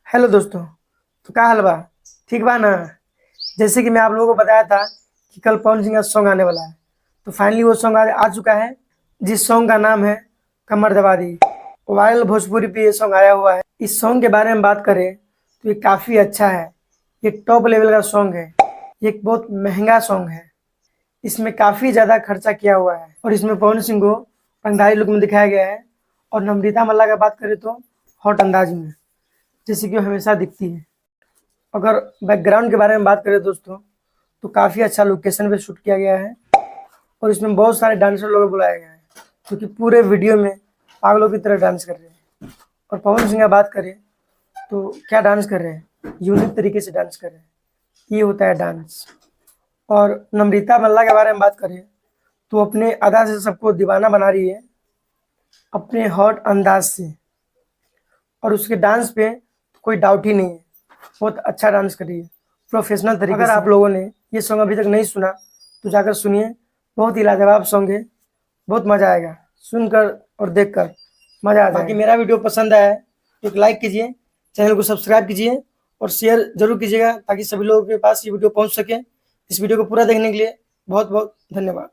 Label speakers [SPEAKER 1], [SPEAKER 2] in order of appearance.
[SPEAKER 1] Hello दोस्तों। तो क्या हाल बा? ठीक बा ना? जैसे कि मैं आप लोगों को बताया था कि कल पवन सिंह का सॉन्ग आने वाला है, तो फाइनली वो सॉन्ग आ चुका है, जिस सॉन्ग का नाम है कमर दबा दी। वायरल भोजपुरी पे ये सॉन्ग आया हुआ है। इस सॉन्ग के बारे में बात करें तो ये काफ़ी अच्छा है। ये टॉप लेवल का सॉन्ग है। ये एक बहुत महंगा सॉन्ग है। इसमें काफ़ी ज़्यादा खर्चा किया हुआ है और इसमें पवन सिंह को पंगाली लुक में दिखाया गया है। और नम्रता मल्ला का बात करें तो हॉट अंदाज में, जैसे कि वो हमेशा दिखती है। अगर बैकग्राउंड के बारे में बात करें दोस्तों, तो काफ़ी अच्छा लोकेशन पे शूट किया गया है और इसमें बहुत सारे डांसर लोग बुलाए गए हैं, जो कि पूरे वीडियो में पागलों की तरह डांस कर रहे हैं। और पवन सिंह का बात करें तो क्या डांस कर रहे हैं, यूनिक तरीके से डांस कर रहे हैं। ये होता है डांस। और नम्रता मल्ला के बारे में बात करें तो अपने अदा से सबको दीवाना बना रही है, अपने हॉट अंदाज से। और उसके डांस पे कोई डाउट ही नहीं है, बहुत अच्छा डांस कर रही है प्रोफेशनल तरीके से। अगर आप लोगों ने ये सॉन्ग अभी तक नहीं सुना तो जाकर सुनिए, बहुत ही लाजवाब सॉन्ग है। बहुत मज़ा आएगा सुनकर और देखकर, मज़ा आ जाएगा। बाकी मेरा वीडियो पसंद आया है तो एक लाइक कीजिए, चैनल को सब्सक्राइब कीजिए और शेयर जरूर कीजिएगा, ताकि सभी लोगों के पास ये वीडियो पहुंच सके। इस वीडियो को पूरा देखने के लिए बहुत बहुत धन्यवाद।